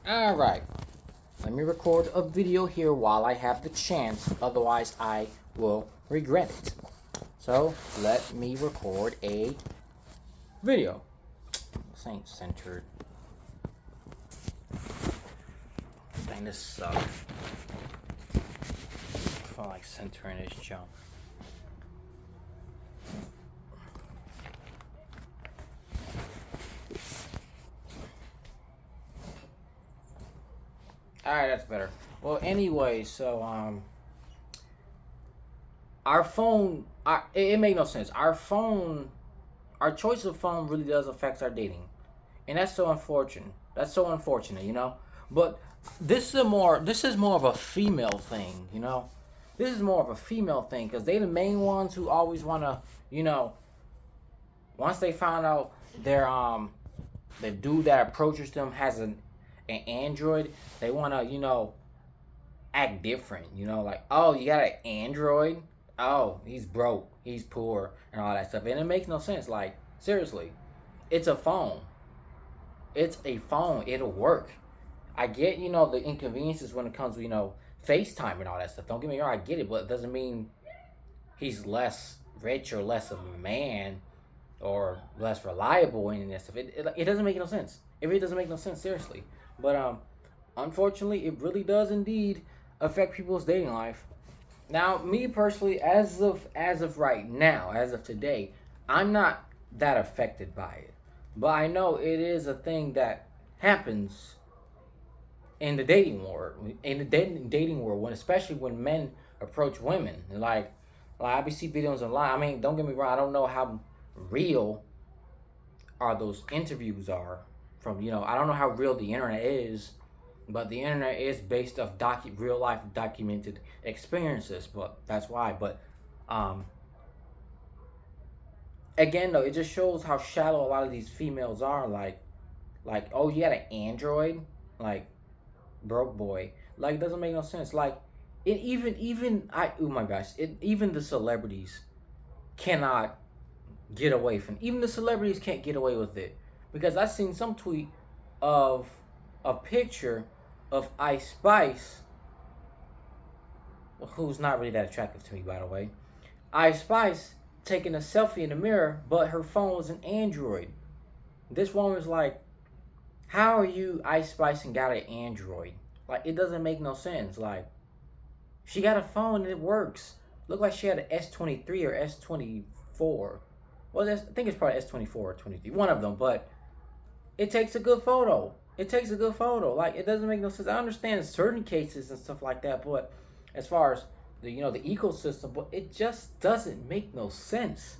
Alright, let me record a video here while I have the chance, otherwise I will regret it. So, let me record a video. This ain't centered. Dang, this sucks. I feel like centering this jump. Alright, that's better. Well, anyway, so, our phone, it made no sense. Our choice of phone really does affect our dating. And that's so unfortunate. That's so unfortunate, you know? But this is more of a female thing, you know? This is more of a female thing, because they the main ones who always want to, you know, once they find out the dude that approaches them has an Android, they want to, you know, act different, you know, like, oh, you got an Android? Oh, he's broke, he's poor, and all that stuff. And it makes no sense. Like, seriously, it's a phone. It's a phone. It'll work. I get, you know, the inconveniences when it comes to, you know, FaceTime and all that stuff. Don't get me wrong, I get it, but it doesn't mean he's less rich or less of a man or less reliable and that stuff. It doesn't make no sense. It really doesn't make no sense, seriously. But unfortunately, it really does indeed affect people's dating life. Now, me personally, as of right now, as of today, I'm not that affected by it. But I know it is a thing that happens in the dating world, when especially when men approach women. Like I be see videos online. I mean, don't get me wrong. I don't know how real are those interviews are from. You know, I don't know how real the internet is, but the internet is based off real life documented experiences. But that's why. But again, though, it just shows how shallow a lot of these females are. Like, oh, you got an Android, like, broke boy. Like, it doesn't make no sense. Like, it oh my gosh, even the celebrities cannot get away from. Even the celebrities can't get away with it, because I seen some tweet of a picture of Ice Spice, who's not really that attractive to me, by the way. Ice Spice taking a selfie in the mirror, but her phone was an Android. This woman's like, how are you Ice Spice and got an Android? Like, it doesn't make no sense. Like, she got a phone and it works. Looked like she had an S23 or S24. Well, I think it's probably S24 or 23, one of them. But it takes a good photo. It takes a good photo. Like, it doesn't make no sense. I understand in certain cases and stuff like that, but as far as the ecosystem, but it just doesn't make no sense.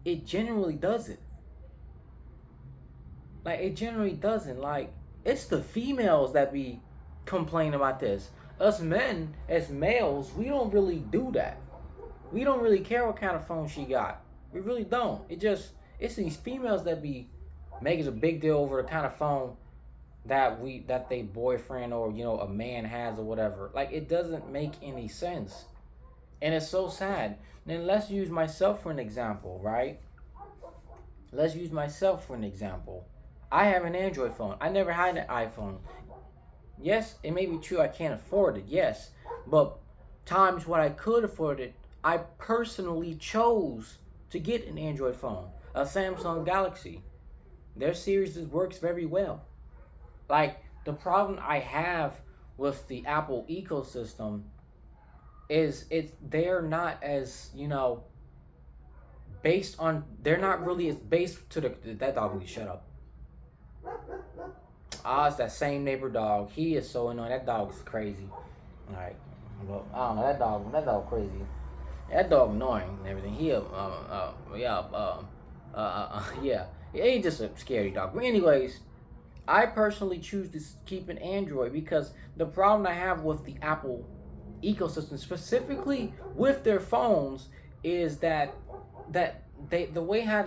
It genuinely doesn't. Like, it generally doesn't. Like, it's the females that be complaining about this. Us men, as males, we don't really do that. We don't really care what kind of phone she got. We really don't. It's these females that be making a big deal over the kind of phone that they boyfriend or, you know, a man has or whatever. Like, it doesn't make any sense. And it's so sad. Then let's use myself for an example, right? Let's use myself for an example. I have an Android phone. I never had an iPhone. Yes, it may be true I can't afford it, yes. But times when I could afford it, I personally chose to get an Android phone, a Samsung Galaxy. Their series works very well. Like, the problem I have with the Apple ecosystem is they're not as, you know, they're not really as based to that dog will shut up. It's that same neighbor dog. He is so annoying. That dog is crazy. Alright. Well, I don't know, that dog crazy. That dog annoying and everything. Yeah. He ain't just a scary dog. But anyways, I personally choose to keep an Android because the problem I have with the Apple ecosystem, specifically with their phones, is that the way how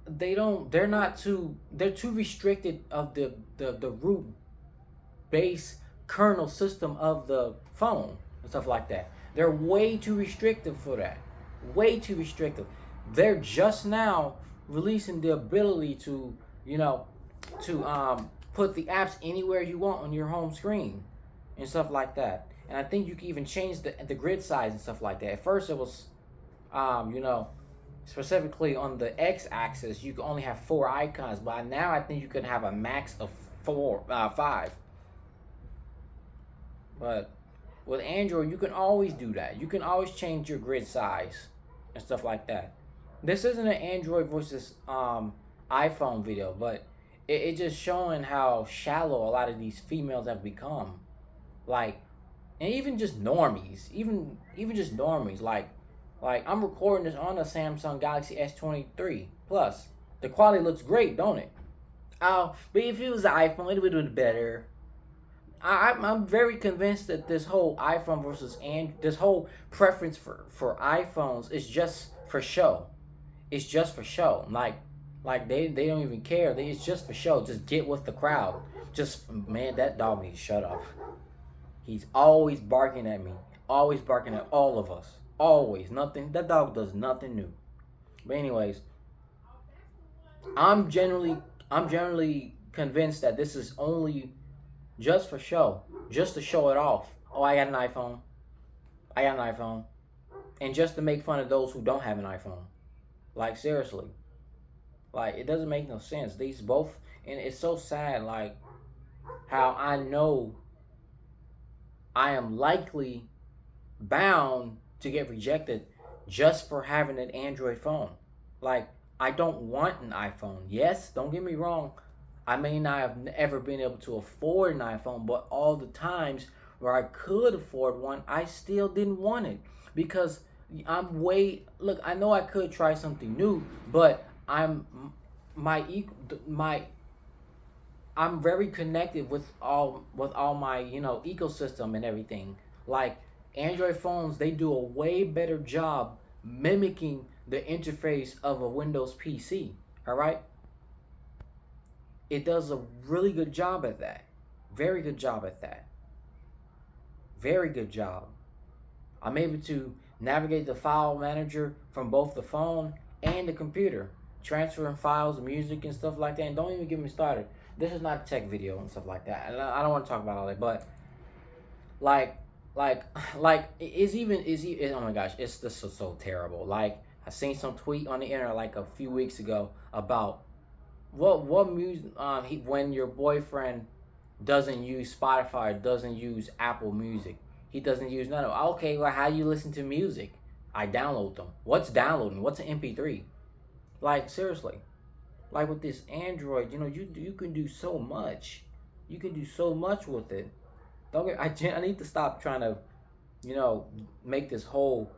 they're too restricted of the root base kernel system of the phone and stuff like that. They're way too restrictive for that. Way too restrictive. They're just now releasing the ability to, you know, put the apps anywhere you want on your home screen and stuff like that. And I think you can even change the grid size and stuff like that. At first, it was, you know, specifically on the x-axis, you can only have 4 icons. But now I think you can have a max of 5. But with Android, you can always do that. You can always change your grid size and stuff like that. This isn't an Android versus iPhone video, but it's just showing how shallow a lot of these females have become. Like, and even just normies, even just normies. Like I'm recording this on a Samsung Galaxy S23 Plus. The quality looks great, don't it? Oh, but if it was an iPhone, it would have been better. I'm very convinced that this whole iPhone versus this whole preference for iPhones is just for show. It's just for show. Like they don't even care. It's just for show. Just get with the crowd. Just, man, that dog needs to shut up. He's always barking at me. Always barking at all of us. Always. Nothing. That dog does nothing new. But anyways, I'm generally convinced that this is only just for show, just to show it off. Oh, I got an iPhone. I got an iPhone. And just to make fun of those who don't have an iPhone. Like, seriously. Like, it doesn't make no sense. These both, and it's so sad, like, how I know I am likely bound to get rejected just for having an Android phone. Like, I don't want an iPhone. Yes, don't get me wrong. I may not have ever been able to afford an iPhone, but all the times where I could afford one, I still didn't want it because look, I know I could try something new, but I'm very connected with all my, you know, ecosystem and everything. Like, Android phones, they do a way better job mimicking the interface of a Windows PC. All right? It does a really good job at that. Very good job at that. Very good job. I'm able to navigate the file manager from both the phone and the computer, transferring files, music, and stuff like that. And don't even get me started. This is not a tech video and stuff like that. And I don't want to talk about all that, but like oh my gosh, it's just so terrible. Like, I seen some tweet on the internet like a few weeks ago about what music when your boyfriend doesn't use Spotify or doesn't use Apple Music, he doesn't use none of it. Okay, well, how do you listen to music? I download them. What's downloading? What's an MP3? Like, seriously. Like, with this Android, you know, you can do so much. You can do so much with it. I need to stop trying to, you know, make this whole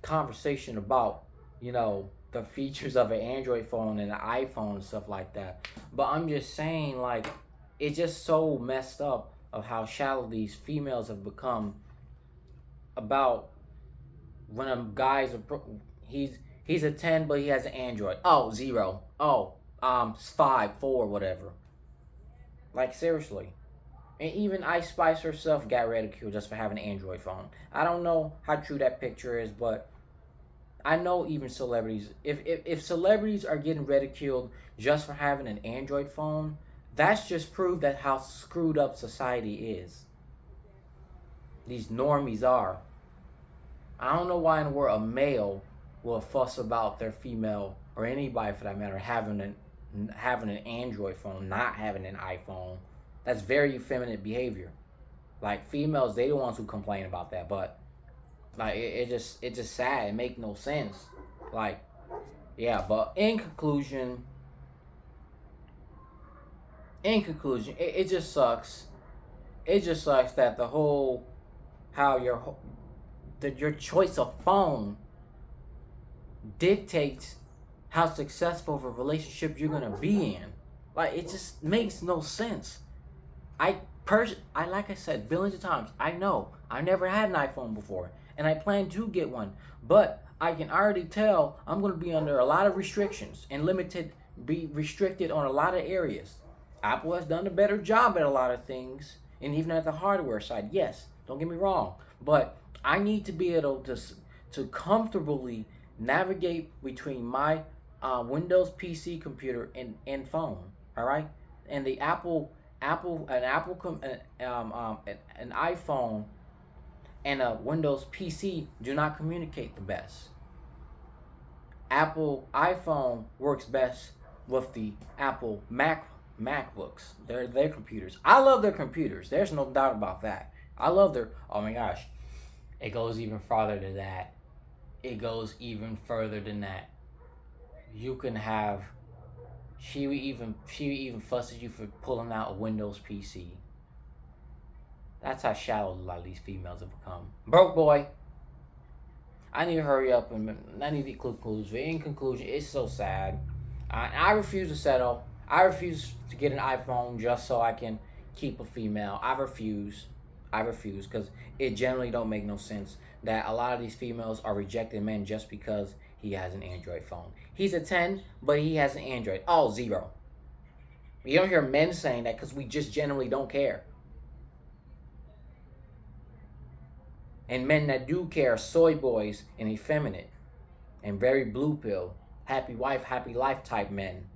conversation about, you know, the features of an Android phone and an iPhone and stuff like that. But I'm just saying, like, it's just so messed up of how shallow these females have become about when a guy's he's a 10 but he has an Android. Oh, 0. Oh, 5, 4, whatever. Like, seriously. And even Ice Spice herself got ridiculed just for having an Android phone. I don't know how true that picture is, but I know even celebrities, if celebrities are getting ridiculed just for having an Android phone, that's just proof that how screwed up society is. These normies are. I don't know why in the world a male will fuss about their female, or anybody for that matter, having an Android phone, not having an iPhone. That's very effeminate behavior. Like, females, they the ones who complain about that, but like it's just sad. It make no sense. Like, yeah, but in conclusion, it just sucks. It just sucks that the whole how your choice of phone dictates how successful of a relationship you're gonna be in. Like, it just makes no sense. Like I said billions of times, I know I never had an iPhone before, and I plan to get one, but I can already tell I'm going to be under a lot of restrictions and be restricted on a lot of areas. Apple has done a better job at a lot of things, and even at the hardware side, yes, don't get me wrong, but I need to be able to comfortably navigate between my Windows PC computer and phone. All right, and the an iPhone and a Windows PC do not communicate the best. Apple iPhone works best with the Apple MacBooks. They're their computers. I love their computers. There's no doubt about that. I love their. Oh my gosh, it goes even farther than that. It goes even further than that. You can have. She even fuss at you for pulling out a Windows PC. That's how shallow a lot of these females have become. Broke boy. I need to hurry up and I need to conclude. In conclusion, it's so sad. I refuse to settle. I refuse to get an iPhone just so I can keep a female. I refuse. I refuse because it generally don't make no sense that a lot of these females are rejecting men just because he has an Android phone. He's a 10, but he has an Android. Oh, 0. You don't hear men saying that because we just generally don't care. And men that do care are soy boys and effeminate and very blue pill, happy wife, happy life type men.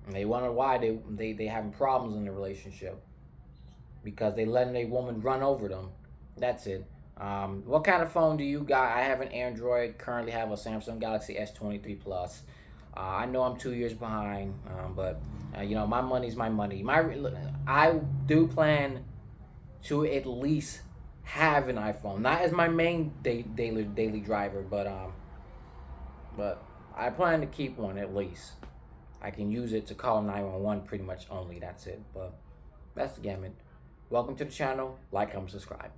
And they wonder why they having problems in the relationship because they letting a woman run over them. That's it. What kind of phone do you got? I have an Android. Currently have a Samsung Galaxy S23 Plus. I know I'm 2 years behind, but my money's my money. I do plan to at least have an iPhone, not as my main daily driver, but I plan to keep one at least. I can use it to call 911 pretty much only. That's it. But that's the gamut. Welcome to the channel. Like, comment, subscribe.